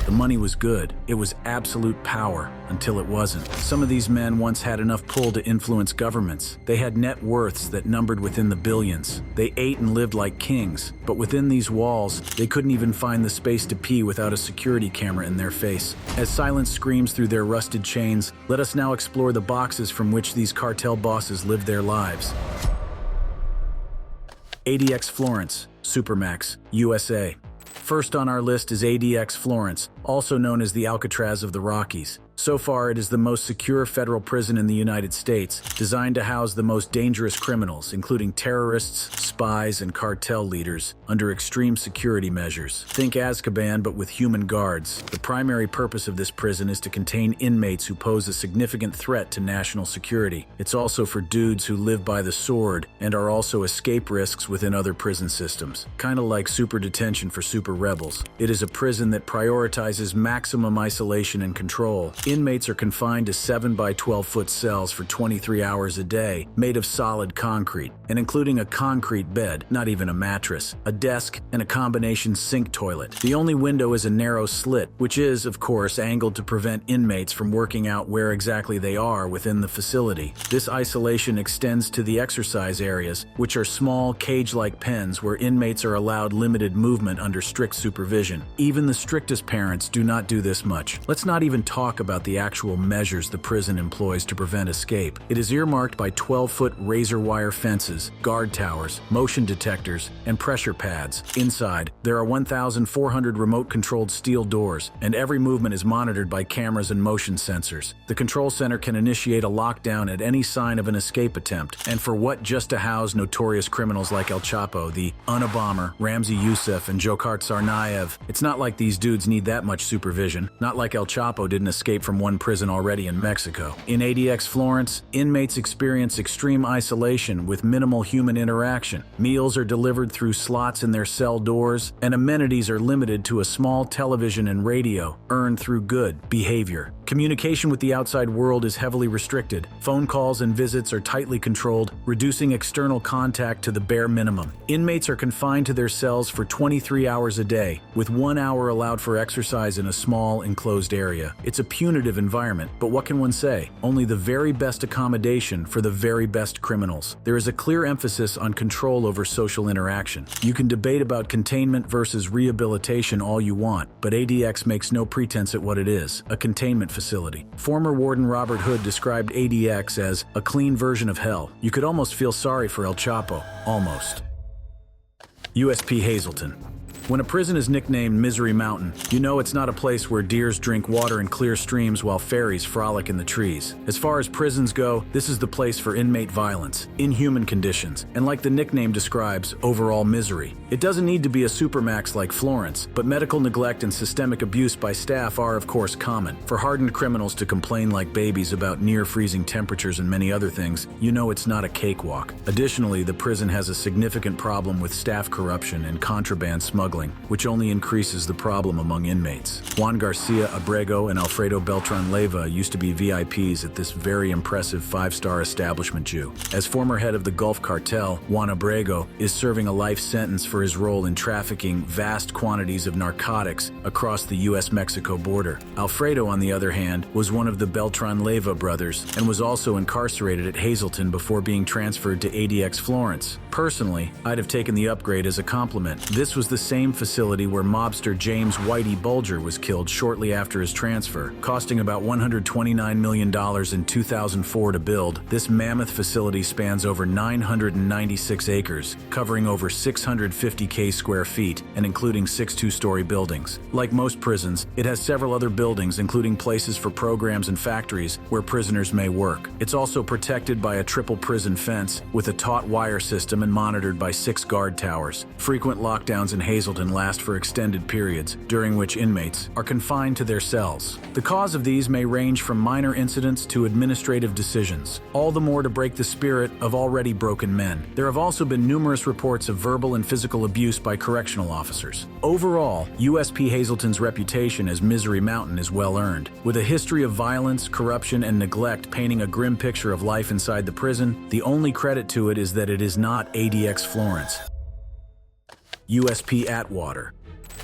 The money was good. It was absolute power, until it wasn't. Some of these men once had enough pull to influence governments. They had net worths that numbered within the billions. They ate and lived like kings, but within these walls, they couldn't even find the space to pee without a security camera in their face. As silence screams through their rusted chains, let us now explore the boxes from which these cartel bosses lived their lives. ADX Florence, Supermax, USA. First on our list is ADX Florence, also known as the Alcatraz of the Rockies. So far, it is the most secure federal prison in the United States, designed to house the most dangerous criminals, including terrorists, spies, and cartel leaders, under extreme security measures. Think Azkaban, but with human guards. The primary purpose of this prison is to contain inmates who pose a significant threat to national security. It's also for dudes who live by the sword and are also escape risks within other prison systems. Kinda like super detention for super rebels. It is a prison that prioritizes maximum isolation and control. Inmates are confined to 7 by 12-foot cells for 23 hours a day, made of solid concrete, and including a concrete bed, not even a mattress, a desk, and a combination sink toilet. The only window is a narrow slit, which is, of course, angled to prevent inmates from working out where exactly they are within the facility. This isolation extends to the exercise areas, which are small, cage-like pens where inmates are allowed limited movement under strict supervision. Even the strictest parents do not do this much. Let's not even talk about the actual measures the prison employs to prevent escape. It is earmarked by 12-foot razor wire fences, guard towers, motion detectors, and pressure pads. Inside, there are 1,400 remote-controlled steel doors, and every movement is monitored by cameras and motion sensors. The control center can initiate a lockdown at any sign of an escape attempt. And for what? Just to house notorious criminals like El Chapo, the Unabomber, Ramzi Youssef, and Dzhokhar Tsarnaev. It's not like these dudes need that much supervision. Not like El Chapo didn't escape from one prison already in Mexico. In ADX Florence, inmates experience extreme isolation with minimal human interaction. Meals are delivered through slots in their cell doors, and amenities are limited to a small television and radio, earned through good behavior. Communication with the outside world is heavily restricted. Phone calls and visits are tightly controlled, reducing external contact to the bare minimum. Inmates are confined to their cells for 23 hours a day, with 1 hour allowed for exercise in a small, enclosed area. It's a punitive environment, but what can one say? Only the very best accommodation for the very best criminals. There is a clear emphasis on control over social interaction. You can debate about containment versus rehabilitation all you want, but ADX makes no pretense at what it is, a containment facility. Former Warden Robert Hood described ADX as a clean version of hell. You could almost feel sorry for El Chapo. Almost. USP Hazleton. When a prison is nicknamed Misery Mountain, you know it's not a place where deers drink water in clear streams while fairies frolic in the trees. As far as prisons go, this is the place for inmate violence, inhuman conditions, and like the nickname describes, overall misery. It doesn't need to be a supermax like Florence, but medical neglect and systemic abuse by staff are of course common. For hardened criminals to complain like babies about near-freezing temperatures and many other things, you know it's not a cakewalk. Additionally, the prison has a significant problem with staff corruption and contraband smuggling, which only increases the problem among inmates. Juan Garcia Abrego and Alfredo Beltran Leyva used to be VIPs at this very impressive 5-star establishment Jew. As former head of the Gulf Cartel, Juan Abrego is serving a life sentence for his role in trafficking vast quantities of narcotics across the US-Mexico border. Alfredo, on the other hand, was one of the Beltran Leyva brothers and was also incarcerated at Hazleton before being transferred to ADX Florence. Personally, I'd have taken the upgrade as a compliment. This was the same facility where mobster James Whitey Bulger was killed shortly after his transfer, costing about $129 million in 2004 to build. This mammoth facility spans over 996 acres, covering over 650,000 square feet and including 6 two-story buildings. Like most prisons, it has several other buildings, including places for programs and factories where prisoners may work. It's also protected by a triple prison fence with a taut wire system and monitored by 6 guard towers. Frequent lockdowns in Hazleton last for extended periods, during which inmates are confined to their cells. The cause of these may range from minor incidents to administrative decisions, all the more to break the spirit of already broken men. There have also been numerous reports of verbal and physical abuse by correctional officers. Overall, USP Hazleton's reputation as Misery Mountain is well earned. With a history of violence, corruption, and neglect painting a grim picture of life inside the prison, the only credit to it is that it is not ADX Florence. USP Atwater.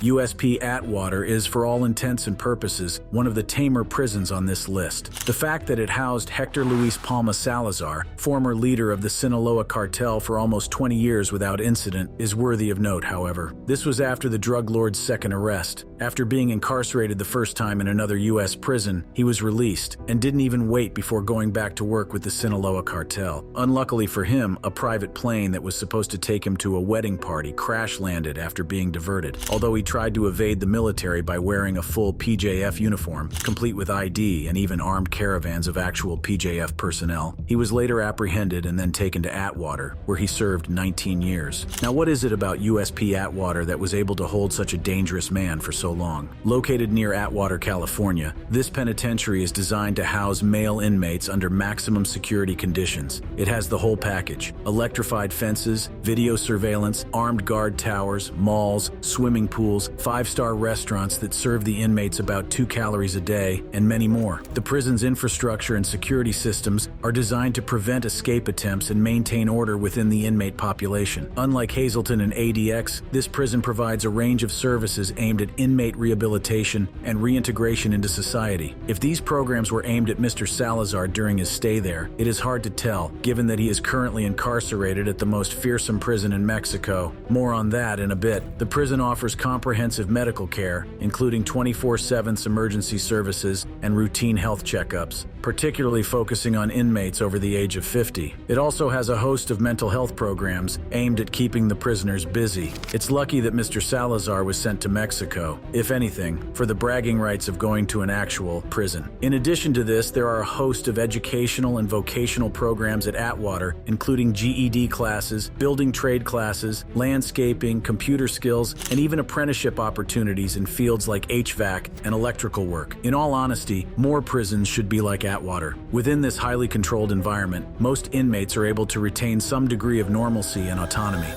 USP Atwater is, for all intents and purposes, one of the tamer prisons on this list. The fact that it housed Hector Luis Palma Salazar, former leader of the Sinaloa Cartel for almost 20 years without incident, is worthy of note, however. This was after the drug lord's second arrest. After being incarcerated the first time in another U.S. prison, he was released and didn't even wait before going back to work with the Sinaloa Cartel. Unluckily for him, a private plane that was supposed to take him to a wedding party crash-landed after being diverted. Although he tried to evade the military by wearing a full PJF uniform, complete with ID and even armed caravans of actual PJF personnel, he was later apprehended and then taken to Atwater, where he served 19 years. Now, what is it about USP Atwater that was able to hold such a dangerous man for so long? Located near Atwater, California, this penitentiary is designed to house male inmates under maximum security conditions. It has the whole package: electrified fences, video surveillance, armed guard towers, malls, swimming pools, 5-star restaurants that serve the inmates about 2 calories a day, and many more. The prison's infrastructure and security systems are designed to prevent escape attempts and maintain order within the inmate population. Unlike Hazleton and ADX, this prison provides a range of services aimed at inmate rehabilitation and reintegration into society. If these programs were aimed at Mr. Salazar during his stay there, it is hard to tell, given that he is currently incarcerated at the most fearsome prison in Mexico. More on that in a bit. The prison offers comprehensive medical care, including 24/7 emergency services and routine health checkups, particularly focusing on inmates over the age of 50. It also has a host of mental health programs aimed at keeping the prisoners busy. It's lucky that Mr. Salazar was sent to Mexico, if anything, for the bragging rights of going to an actual prison. In addition to this, there are a host of educational and vocational programs at Atwater, including GED classes, building trade classes, landscaping, computer skills, and even apprenticeship opportunities in fields like HVAC and electrical work. In all honesty, more prisons should be like Atwater. Within this highly controlled environment, most inmates are able to retain some degree of normalcy and autonomy.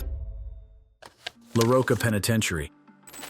La Roca Penitentiary.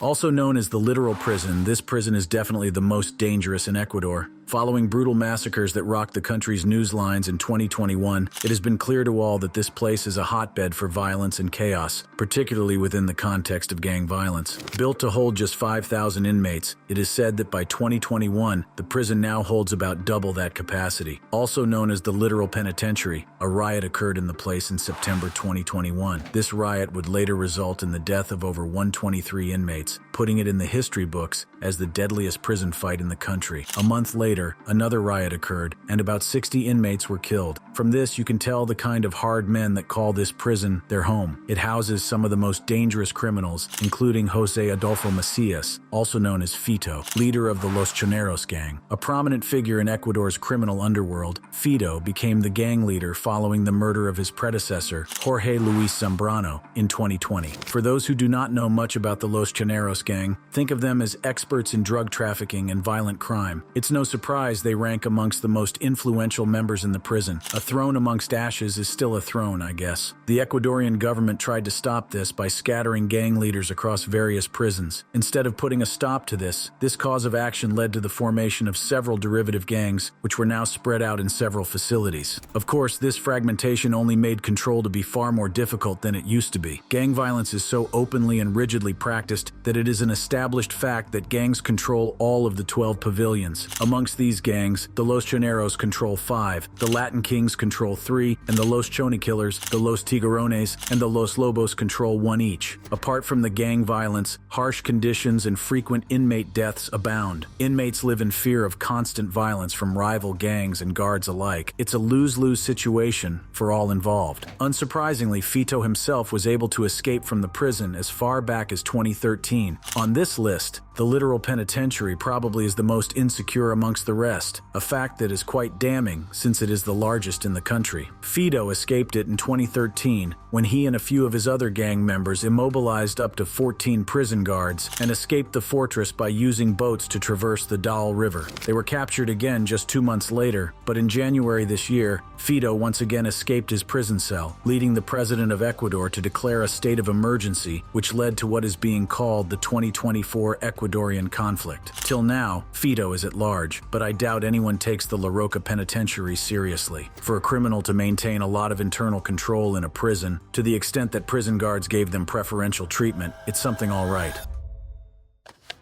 Also known as the literal prison, this prison is definitely the most dangerous in Ecuador. Following brutal massacres that rocked the country's news lines in 2021, it has been clear to all that this place is a hotbed for violence and chaos, particularly within the context of gang violence. Built to hold just 5,000 inmates, it is said that by 2021, the prison now holds about double that capacity. Also known as the literal penitentiary, a riot occurred in the place in September 2021. This riot would later result in the death of over 123 inmates, putting it in the history books as the deadliest prison fight in the country. A month later, another riot occurred, and about 60 inmates were killed. From this, you can tell the kind of hard men that call this prison their home. It houses some of the most dangerous criminals, including Jose Adolfo Macias, also known as Fito, leader of the Los Choneros gang. A prominent figure in Ecuador's criminal underworld, Fito became the gang leader following the murder of his predecessor, Jorge Luis Zambrano, in 2020. For those who do not know much about the Los Choneros gang, think of them as experts in drug trafficking and violent crime. It's no surprise they rank amongst the most influential members in the prison. A throne amongst ashes is still a throne, I guess. The Ecuadorian government tried to stop this by scattering gang leaders across various prisons. Instead of putting a stop to this cause of action led to the formation of several derivative gangs, which were now spread out in several facilities. Of course, this fragmentation only made control to be far more difficult than it used to be. Gang violence is so openly and rigidly practiced that it is an established fact that gangs control all of the 12 pavilions. Amongst these gangs, the Los Choneros control 5, the Latin Kings control 3, and the Los Choni Killers, the Los Tiguerones, and the Los Lobos control 1 each. Apart from the gang violence, harsh conditions and frequent inmate deaths abound. Inmates live in fear of constant violence from rival gangs and guards alike. It's a lose-lose situation for all involved. Unsurprisingly, Fito himself was able to escape from the prison as far back as 2013. On this list, the literal penitentiary probably is the most insecure amongst the rest, a fact that is quite damning since it is the largest in the country. Fito escaped it in 2013 when he and a few of his other gang members immobilized up to 14 prison guards and escaped the fortress by using boats to traverse the Daal River. They were captured again just 2 months later, but in January this year, Fito once again escaped his prison cell, leading the president of Ecuador to declare a state of emergency, which led to what is being called the 2024 Ecuadorian conflict. Till now, Fito is at large, but I doubt anyone takes the La Roca Penitentiary seriously. For a criminal to maintain a lot of internal control in a prison, to the extent that prison guards gave them preferential treatment, it's something all right.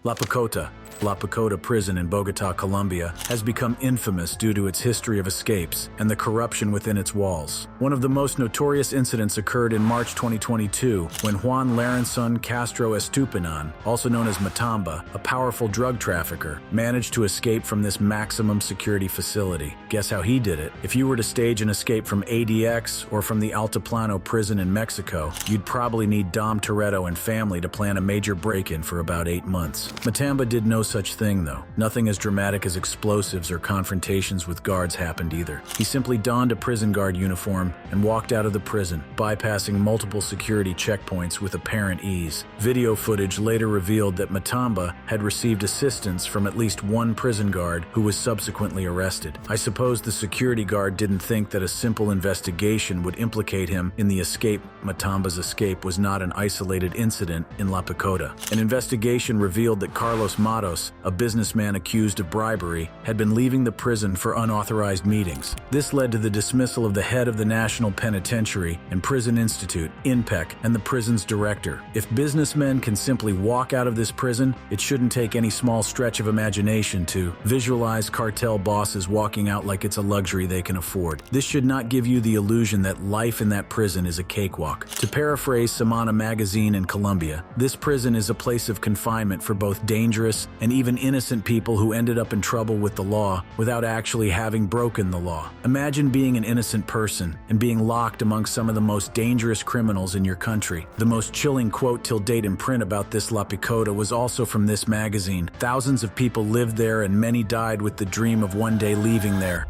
La Pacota prison in Bogotá, Colombia, has become infamous due to its history of escapes and the corruption within its walls. One of the most notorious incidents occurred in March 2022 when Juan Larenson Castro Estupinan, also known as Matamba, a powerful drug trafficker, managed to escape from this maximum security facility. Guess how he did it? If you were to stage an escape from ADX or from the Altiplano prison in Mexico, you'd probably need Dom Toretto and family to plan a major break-in for about 8 months. Matamba did no such thing, though. Nothing as dramatic as explosives or confrontations with guards happened either. He simply donned a prison guard uniform and walked out of the prison, bypassing multiple security checkpoints with apparent ease. Video footage later revealed that Matamba had received assistance from at least one prison guard who was subsequently arrested. I suppose the security guard didn't think that a simple investigation would implicate him in the escape. Matamba's escape was not an isolated incident in La Pacota. An investigation revealed that Carlos Matos, a businessman accused of bribery, had been leaving the prison for unauthorized meetings. This led to the dismissal of the head of the National Penitentiary and Prison Institute, INPEC, and the prison's director. If businessmen can simply walk out of this prison, it shouldn't take any small stretch of imagination to visualize cartel bosses walking out like it's a luxury they can afford. This should not give you the illusion that life in that prison is a cakewalk. To paraphrase Semana magazine in Colombia, this prison is a place of confinement for both dangerous and even innocent people who ended up in trouble with the law without actually having broken the law. Imagine being an innocent person and being locked among some of the most dangerous criminals in your country. The most chilling quote till date in print about this La Picota was also from this magazine. Thousands of people lived there and many died with the dream of one day leaving there.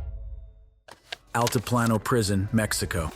Altiplano Prison, Mexico.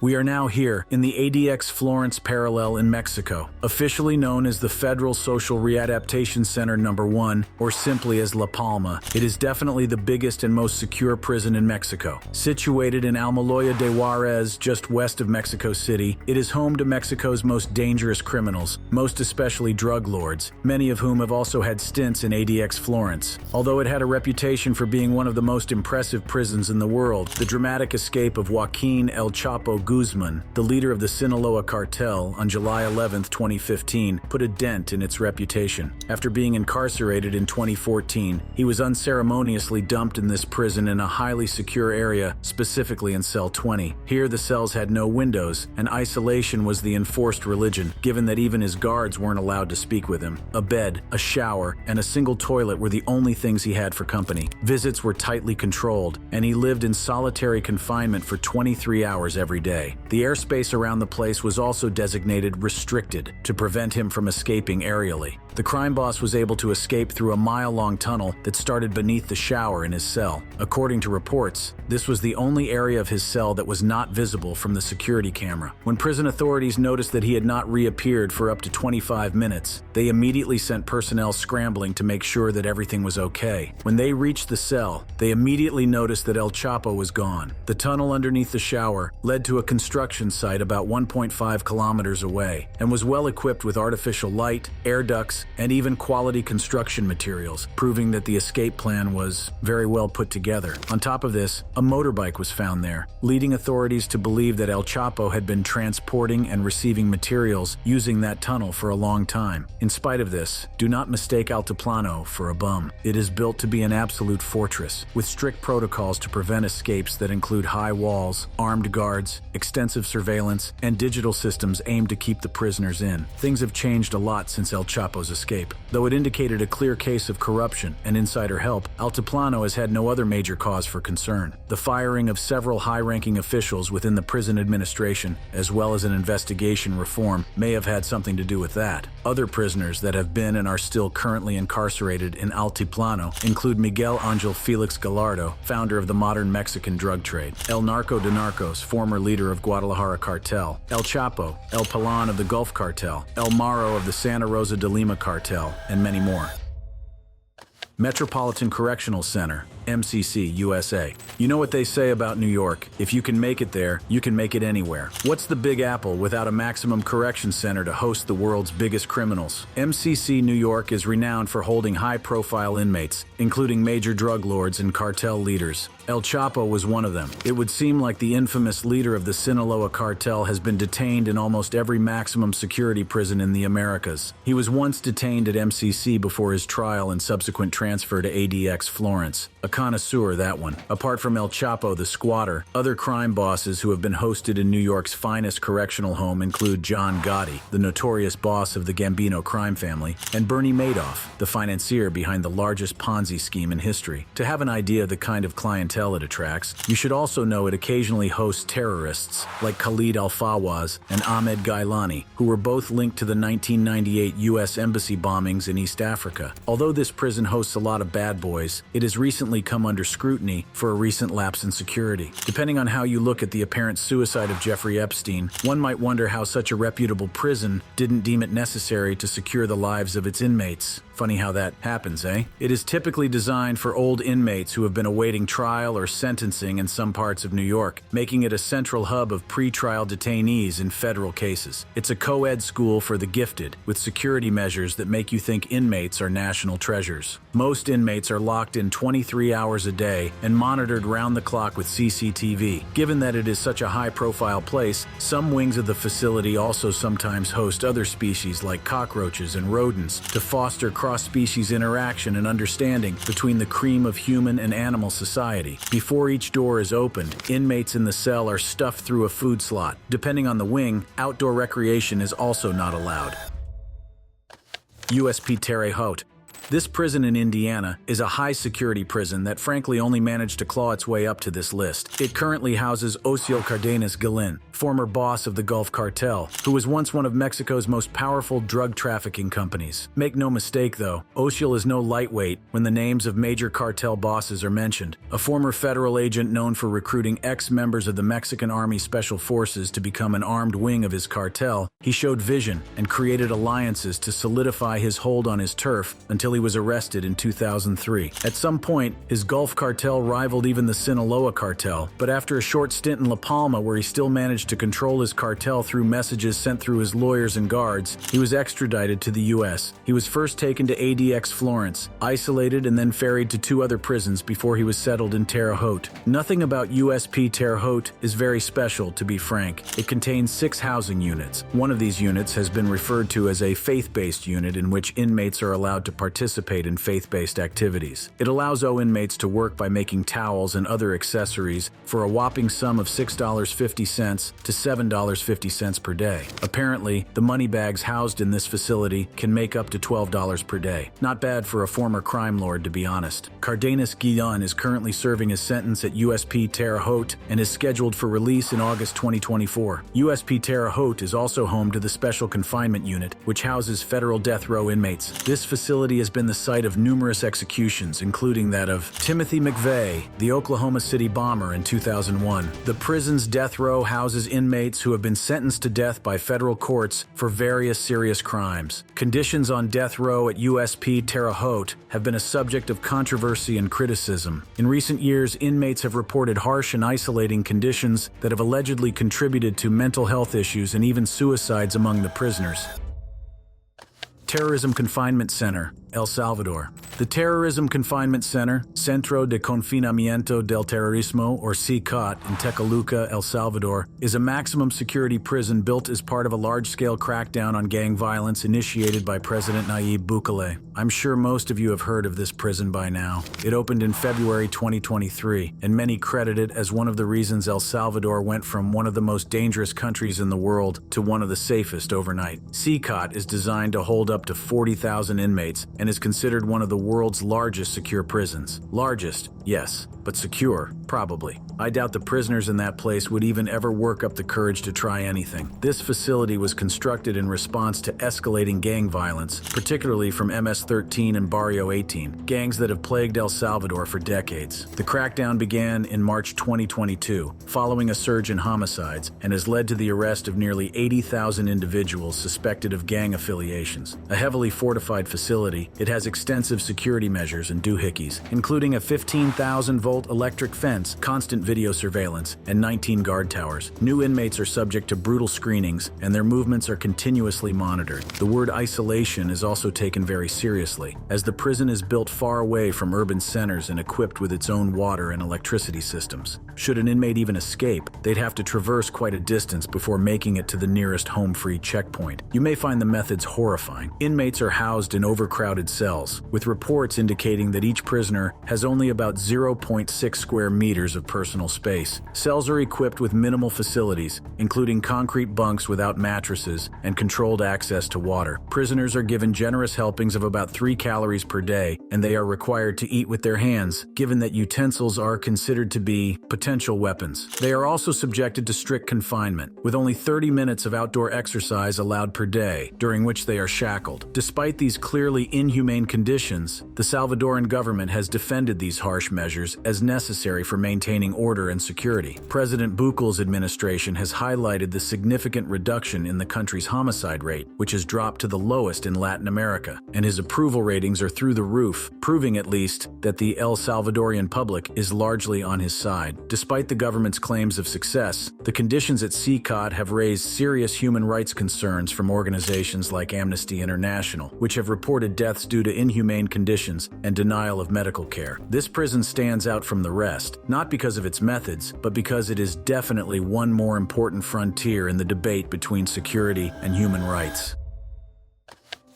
We are now here in the ADX Florence parallel in Mexico, officially known as the Federal Social Readaptation Center No. 1, or simply as La Palma. It is definitely the biggest and most secure prison in Mexico. Situated in Almoloya de Juarez, just west of Mexico City, it is home to Mexico's most dangerous criminals, most especially drug lords, many of whom have also had stints in ADX Florence. Although it had a reputation for being one of the most impressive prisons in the world, the dramatic escape of Joaquin El Chapo Guzman, the leader of the Sinaloa Cartel, on July 11, 2015, put a dent in its reputation. After being incarcerated in 2014, he was unceremoniously dumped in this prison in a highly secure area, specifically in Cell 20. Here, the cells had no windows, and isolation was the enforced religion, given that even his guards weren't allowed to speak with him. A bed, a shower, and a single toilet were the only things he had for company. Visits were tightly controlled, and he lived in solitary confinement for 23 hours every day. The airspace around the place was also designated restricted to prevent him from escaping aerially. The crime boss was able to escape through a mile-long tunnel that started beneath the shower in his cell. According to reports, this was the only area of his cell that was not visible from the security camera. When prison authorities noticed that he had not reappeared for up to 25 minutes, they immediately sent personnel scrambling to make sure that everything was okay. When they reached the cell, they immediately noticed that El Chapo was gone. The tunnel underneath the shower led to a construction site about 1.5 kilometers away and was well equipped with artificial light, air ducts, and even quality construction materials, proving that the escape plan was very well put together. On top of this, a motorbike was found there, leading authorities to believe that El Chapo had been transporting and receiving materials using that tunnel for a long time. In spite of this, do not mistake Altiplano for a bum. It is built to be an absolute fortress, with strict protocols to prevent escapes that include high walls, armed guards, extensive surveillance, and digital systems aimed to keep the prisoners in. Things have changed a lot since El Chapo's escape. Though it indicated a clear case of corruption and insider help, Altiplano has had no other major cause for concern. The firing of several high-ranking officials within the prison administration, as well as an investigation reform, may have had something to do with that. Other prisoners that have been and are still currently incarcerated in Altiplano include Miguel Angel Felix Gallardo, founder of the modern Mexican drug trade; El Narco de Narcos, former leader of Guadalajara Cartel; El Chapo, El Palan of the Gulf Cartel; El Maro of the Santa Rosa de Lima Cartel, and many more. Metropolitan Correctional Center, MCC, USA. You know what they say about New York: if you can make it there, you can make it anywhere. What's the Big Apple without a maximum correction center to host the world's biggest criminals? MCC New York is renowned for holding high-profile inmates, including major drug lords and cartel leaders. El Chapo was one of them. It would seem like the infamous leader of the Sinaloa cartel has been detained in almost every maximum security prison in the Americas. He was once detained at MCC before his trial and subsequent transfer to ADX Florence. A connoisseur, that one. Apart from El Chapo the squatter, other crime bosses who have been hosted in New York's finest correctional home include John Gotti, the notorious boss of the Gambino crime family, and Bernie Madoff, the financier behind the largest Ponzi scheme in history. To have an idea of the kind of clientele it attracts, you should also know it occasionally hosts terrorists like Khalid Al-Fawaz and Ahmed Gailani, who were both linked to the 1998 U.S. Embassy bombings in East Africa. Although this prison hosts a lot of bad boys, it has recently come under scrutiny for a recent lapse in security. Depending on how you look at the apparent suicide of Jeffrey Epstein, one might wonder how such a reputable prison didn't deem it necessary to secure the lives of its inmates. Funny how that happens, eh? It is typically designed for old inmates who have been awaiting trial or sentencing in some parts of New York, making it a central hub of pre-trial detainees in federal cases. It's a co-ed school for the gifted, with security measures that make you think inmates are national treasures. Most inmates are locked in 23 hours a day and monitored round the clock with CCTV. Given that it is such a high-profile place, some wings of the facility also sometimes host other species like cockroaches and rodents to foster cross-species interaction and understanding between the cream of human and animal society. Before each door is opened, inmates in the cell are stuffed through a food slot. Depending on the wing, outdoor recreation is also not allowed. USP Terre Haute. This prison in Indiana is a high-security prison that frankly only managed to claw its way up to this list. It currently houses Ocio Cardenas Gallin, former boss of the Gulf Cartel, who was once one of Mexico's most powerful drug trafficking companies. Make no mistake, though, Ocio is no lightweight when the names of major cartel bosses are mentioned. A former federal agent known for recruiting ex-members of the Mexican Army Special Forces to become an armed wing of his cartel, he showed vision and created alliances to solidify his hold on his turf until he was arrested in 2003. At some point, his Gulf cartel rivaled even the Sinaloa cartel, but after a short stint in La Palma where he still managed to control his cartel through messages sent through his lawyers and guards, he was extradited to the U.S. He was first taken to ADX Florence, isolated and then ferried to 2 other prisons before he was settled in Terre Haute. Nothing about USP Terre Haute is very special, to be frank. It contains 6 housing units. One of these units has been referred to as a faith-based unit in which inmates are allowed to participate in faith-based activities. It allows inmates to work by making towels and other accessories for a whopping sum of $6.50 to $7.50 per day. Apparently, the money bags housed in this facility can make up to $12 per day. Not bad for a former crime lord, to be honest. Cardenas Guillon is currently serving his sentence at USP Terre Haute and is scheduled for release in August 2024. USP Terre Haute is also home to the Special Confinement Unit, which houses federal death row inmates. This facility has been the site of numerous executions, including that of Timothy McVeigh, the Oklahoma City bomber, in 2001. The prison's death row houses inmates who have been sentenced to death by federal courts for various serious crimes. Conditions on death row at USP Terre Haute have been a subject of controversy and criticism. In recent years, inmates have reported harsh and isolating conditions that have allegedly contributed to mental health issues and even suicides among the prisoners. Terrorism Confinement Center, El Salvador. The Terrorism Confinement Center, Centro de Confinamiento del Terrorismo, or CCOT, in Tecoluca, El Salvador, is a maximum security prison built as part of a large-scale crackdown on gang violence initiated by President Nayib Bukele. I'm sure most of you have heard of this prison by now. It opened in February 2023, and many credit it as one of the reasons El Salvador went from one of the most dangerous countries in the world to one of the safest overnight. CCOT is designed to hold up to 40,000 inmates and is considered one of the world's largest secure prisons. Largest, yes, but secure, probably. I doubt the prisoners in that place would even ever work up the courage to try anything. This facility was constructed in response to escalating gang violence, particularly from MS-13 and Barrio 18, gangs that have plagued El Salvador for decades. The crackdown began in March 2022, following a surge in homicides, and has led to the arrest of nearly 80,000 individuals suspected of gang affiliations. A heavily fortified facility, it has extensive security measures and doohickeys, including a 15,000 15,000-volt electric fence, constant video surveillance, and 19 guard towers. New inmates are subject to brutal screenings, and their movements are continuously monitored. The word isolation is also taken very seriously, as the prison is built far away from urban centers and equipped with its own water and electricity systems. Should an inmate even escape, they'd have to traverse quite a distance before making it to the nearest home-free checkpoint. You may find the methods horrifying. Inmates are housed in overcrowded cells, with reports indicating that each prisoner has only about 0.6 square meters of personal space. Cells are equipped with minimal facilities, including concrete bunks without mattresses and controlled access to water. Prisoners are given generous helpings of about 3 calories per day, and they are required to eat with their hands, given that utensils are considered to be potential weapons. They are also subjected to strict confinement, with only 30 minutes of outdoor exercise allowed per day, during which they are shackled. Despite these clearly inhumane conditions, the Salvadoran government has defended these harsh measures as necessary for maintaining order and security. President Bucal's administration has highlighted the significant reduction in the country's homicide rate, which has dropped to the lowest in Latin America, and his approval ratings are through the roof, proving at least that the El Salvadorian public is largely on his side. Despite the government's claims of success, the conditions at CCOT have raised serious human rights concerns from organizations like Amnesty International, which have reported deaths due to inhumane conditions and denial of medical care. This prison stands out from the rest, not because of its methods, but because it is definitely one more important frontier in the debate between security and human rights.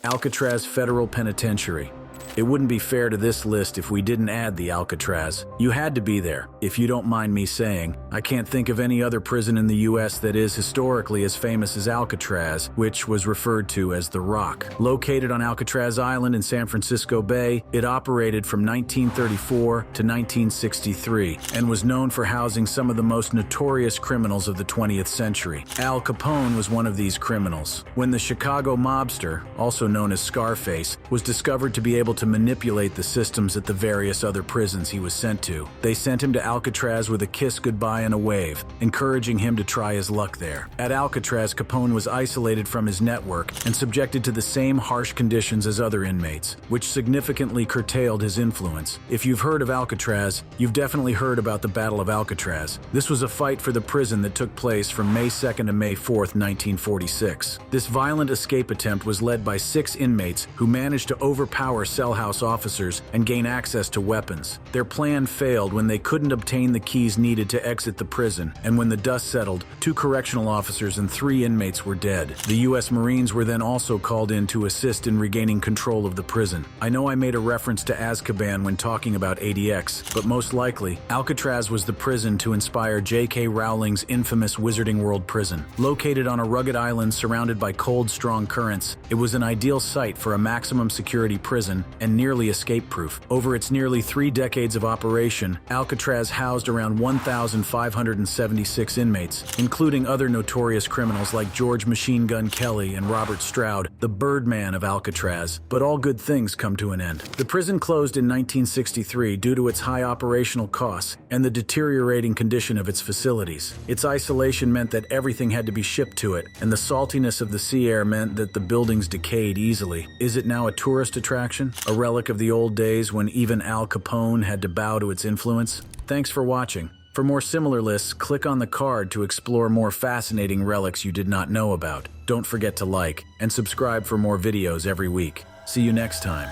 Alcatraz Federal Penitentiary. It wouldn't be fair to this list if we didn't add the Alcatraz. You had to be there. If you don't mind me saying, I can't think of any other prison in the US that is historically as famous as Alcatraz, which was referred to as the Rock. Located on Alcatraz Island in San Francisco Bay, it operated from 1934 to 1963 and was known for housing some of the most notorious criminals of the 20th century. Al Capone was one of these criminals. When the Chicago mobster, also known as Scarface, was discovered to be able to manipulate the systems at the various other prisons he was sent to, they sent him to Alcatraz with a kiss goodbye and a wave, encouraging him to try his luck there. At Alcatraz, Capone was isolated from his network and subjected to the same harsh conditions as other inmates, which significantly curtailed his influence. If you've heard of Alcatraz, you've definitely heard about the Battle of Alcatraz. This was a fight for the prison that took place from May 2nd to May 4th, 1946. This violent escape attempt was led by 6 inmates who managed to overpower cell house officers and gain access to weapons. Their plan failed when they couldn't obtain the keys needed to exit the prison, and when the dust settled, 2 correctional officers and 3 inmates were dead. The U.S. Marines were then also called in to assist in regaining control of the prison. I know I made a reference to Azkaban when talking about ADX, but most likely, Alcatraz was the prison to inspire J.K. Rowling's infamous Wizarding World prison. Located on a rugged island surrounded by cold, strong currents, it was an ideal site for a maximum security prison and nearly escape-proof. Over its nearly 3 decades of operation, Alcatraz housed around 1,576 inmates, including other notorious criminals like George Machine Gun Kelly and Robert Stroud, the Birdman of Alcatraz. But all good things come to an end. The prison closed in 1963 due to its high operational costs and the deteriorating condition of its facilities. Its isolation meant that everything had to be shipped to it, and the saltiness of the sea air meant that the buildings decayed easily. Is it now a tourist attraction? A relic of the old days when even Al Capone had to bow to its influence? Thanks for watching. For more similar lists, click on the card to explore more fascinating relics you did not know about. Don't forget to like and subscribe for more videos every week. See you next time.